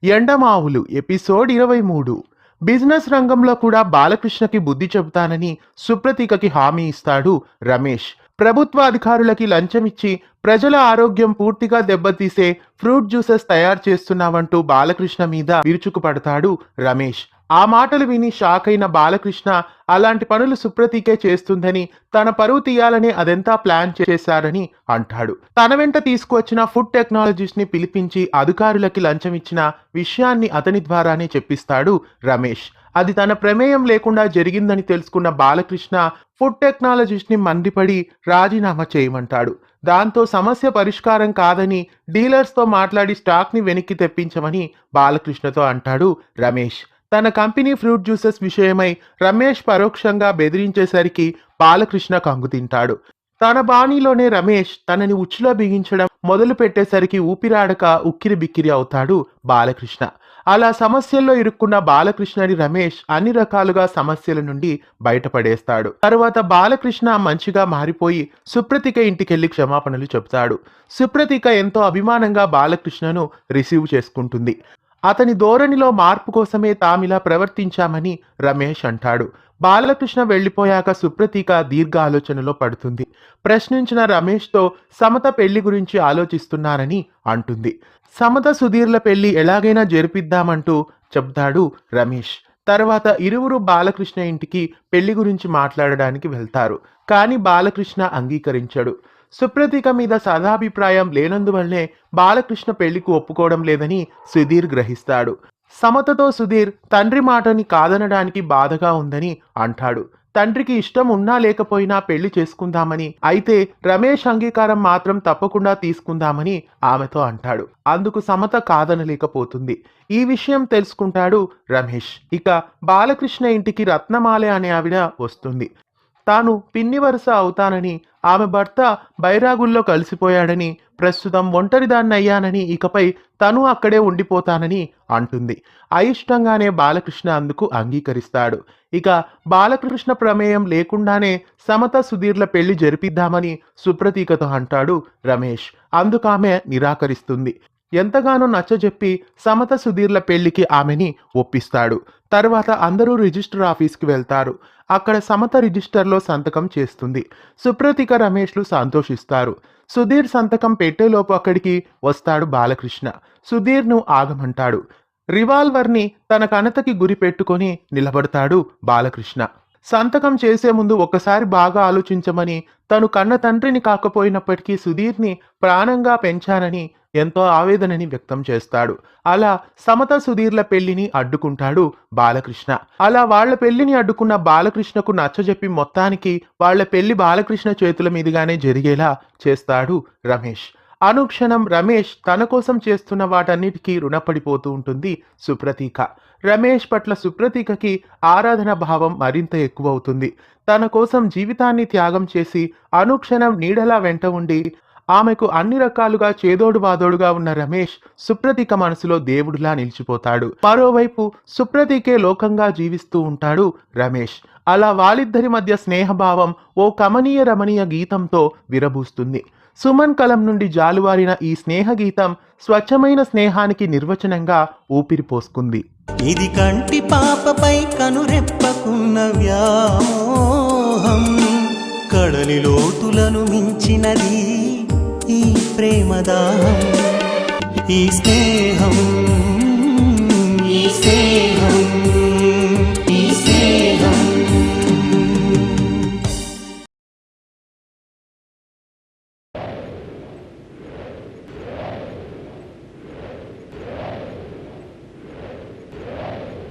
ఎండమావులు episode 23. Business రంగంలో కూడా బాలకృష్ణకి బుద్ధి చెబుతానని సుప్రతీకకి హామీ ఇస్తాడు రమేష్. ప్రభుత్వ అధికారులకి లంచమిచ్చి ప్రజల ఆరోగ్యం పూర్తిగా దెబ్బతీసే ఫ్రూట్ జ్యూసెస్ తయారు చేస్తున్నావంటూ బాలకృష్ణ మీద విరుచుకుపడతాడు రమేష్. ఆ మాటలు విని షాక్ అయిన బాలకృష్ణ అలాంటి పనులు సుప్రతీకే చేస్తుందని, తన పరువు తీయాలని అదంతా ప్లాన్ చేశారని అంటాడు. తన వెంట తీసుకువచ్చిన ఫుడ్ టెక్నాలజిస్ట్ ని పిలిపించి అధికారులకి లంచం ఇచ్చిన విషయాన్ని అతని ద్వారానే చెప్పిస్తాడు రమేష్. అది తన ప్రమేయం లేకుండా జరిగిందని తెలుసుకున్న బాలకృష్ణ ఫుడ్ టెక్నాలజిస్ట్ ని మండిపడి రాజీనామా చేయమంటాడు. దాంతో సమస్య పరిష్కారం కాదని డీలర్స్ తో మాట్లాడి స్టాక్ ని వెనక్కి తెప్పించమని బాలకృష్ణతో అంటాడు రమేష్. తన కంపెనీ ఫ్రూట్ జ్యూసెస్ విషయమై రమేష్ పరోక్షంగా బెదిరించేసరికి బాలకృష్ణ కంగుతింటాడు. తన బాణీలోనే రమేష్ తనని ఉచ్చులో బిగించడం మొదలు పెట్టేసరికి ఊపిరాడక ఉక్కిరి బిక్కిరి అవుతాడు బాలకృష్ణ. అలా సమస్యల్లో ఇరుక్కున్న బాలకృష్ణని రమేష్ అన్ని రకాలుగా సమస్యల నుండి బయటపడేస్తాడు. తర్వాత బాలకృష్ణ మంచిగా మారిపోయి సుప్రతీక ఇంటికెళ్లి క్షమాపణలు చెబుతాడు. సుప్రతీక ఎంతో అభిమానంగా బాలకృష్ణను రిసీవ్ చేసుకుంటుంది. అతని ధోరణిలో మార్పు కోసమే తామిలా ప్రవర్తించామని రమేష్ అంటాడు. బాలకృష్ణ వెళ్లిపోయాక సుప్రతీక దీర్ఘ ఆలోచనలో పడుతుంది. ప్రశ్నించిన రమేష్తో సమత పెళ్లి గురించి ఆలోచిస్తున్నారని అంటుంది. సమత సుధీర్ల పెళ్లి ఎలాగైనా జరిపిద్దామంటూ చెప్తాడు రమేష్. తర్వాత ఇరువురు బాలకృష్ణ ఇంటికి పెళ్లి గురించి మాట్లాడడానికి వెళ్తారు. కానీ బాలకృష్ణ అంగీకరించాడు. సుప్రతీక మీద సదాభిప్రాయం లేనందువల్లే బాలకృష్ణ పెళ్లికి ఒప్పుకోవడం లేదని సుధీర్ గ్రహిస్తాడు. సమతతో సుధీర్ తండ్రి మాటని కాదనడానికి బాధగా ఉందని అంటాడు. తండ్రికి ఇష్టం ఉన్నా లేకపోయినా పెళ్లి చేసుకుందామని, అయితే రమేష్ అంగీకారం మాత్రం తప్పకుండా తీసుకుందామని ఆమెతో అంటాడు. అందుకు సమత కాదనలేకపోతుంది. ఈ విషయం తెలుసుకుంటాడు రమేష్. ఇక బాలకృష్ణ ఇంటికి రత్నమాలె అనే ఆవిడ వస్తుంది. తాను పిన్ని వరుస అవుతానని, ఆమె భర్త బైరాగుల్లో కలిసిపోయాడని, ప్రస్తుతం ఒంటరిదాన్ని అయ్యానని, ఇకపై తను అక్కడే ఉండిపోతానని అంటుంది. అయిష్టంగానే బాలకృష్ణ అందుకు అంగీకరిస్తాడు. ఇక బాలకృష్ణ ప్రమేయం లేకుండానే సమత సుధీర్ల పెళ్లి జరిపిద్దామని సుప్రతీకతో అంటాడు రమేష్. అందుకామె నిరాకరిస్తుంది. ఎంతగానో నచ్చజెప్పి సమత సుధీర్ల పెళ్లికి ఆమెని ఒప్పిస్తాడు. తర్వాత అందరూ రిజిస్టర్ ఆఫీస్కి వెళ్తారు. అక్కడ సమత రిజిస్టర్లో సంతకం చేస్తుంది. సుప్రతీక రమేష్లు సంతోషిస్తారు. సుధీర్ సంతకం పెట్టేలోపు అక్కడికి వస్తాడు బాలకృష్ణ. సుధీర్ను ఆగమంటాడు. రివాల్వర్ని తన కణతకి గురి పెట్టుకొని నిలబడతాడు బాలకృష్ణ. సంతకం చేసే ముందు ఒకసారి బాగా ఆలోచించమని, తను కన్న తండ్రిని కాకపోయినప్పటికీ సుధీర్ని ప్రాణంగా పెంచానని ఎంతో ఆవేదనని వ్యక్తం చేస్తాడు. అలా సమత సుధీర్ల పెళ్లిని అడ్డుకుంటాడు బాలకృష్ణ. అలా వాళ్ల పెళ్లిని అడ్డుకున్న బాలకృష్ణకు నచ్చజెప్పి మొత్తానికి వాళ్ల పెళ్లి బాలకృష్ణ చేతుల మీదుగానే జరిగేలా చేస్తాడు రమేష్. అనుక్షణం రమేష్ తన కోసం చేస్తున్న వాటన్నిటికీ రుణపడిపోతూ ఉంటుంది సుప్రతీక. రమేష్ పట్ల సుప్రతీకకి ఆరాధన భావం మరింత ఎక్కువవుతుంది. తన కోసం జీవితాన్ని త్యాగం చేసి అనుక్షణం నీడలా వెంట ఉండి ఆమెకు అన్ని రకాలుగా చేదోడు వాదోడుగా ఉన్న రమేష్ సుప్రతీక మనసులో దేవుడిలా నిలిచిపోతాడు. మరోవైపు సుప్రతీకే లోకంగా జీవిస్తూ ఉంటాడు రమేష్. అలా వాళ్ళిద్దరి మధ్య స్నేహభావం ఓ కమనీయ రమణీయ గీతంతో విరబూస్తుంది. సుమన్ కలం నుండి జాలువారిన ఈ స్నేహ గీతం స్వచ్ఛమైన స్నేహానికి నిర్వచనంగా ఊపిరి పోసుకుంది. ఇది కంటి పాపపై కనురెప్పకున్న వ్యామోహం, కడలి లోతులను మించినది ఈ ప్రేమదాహం, ఈ స్నేహం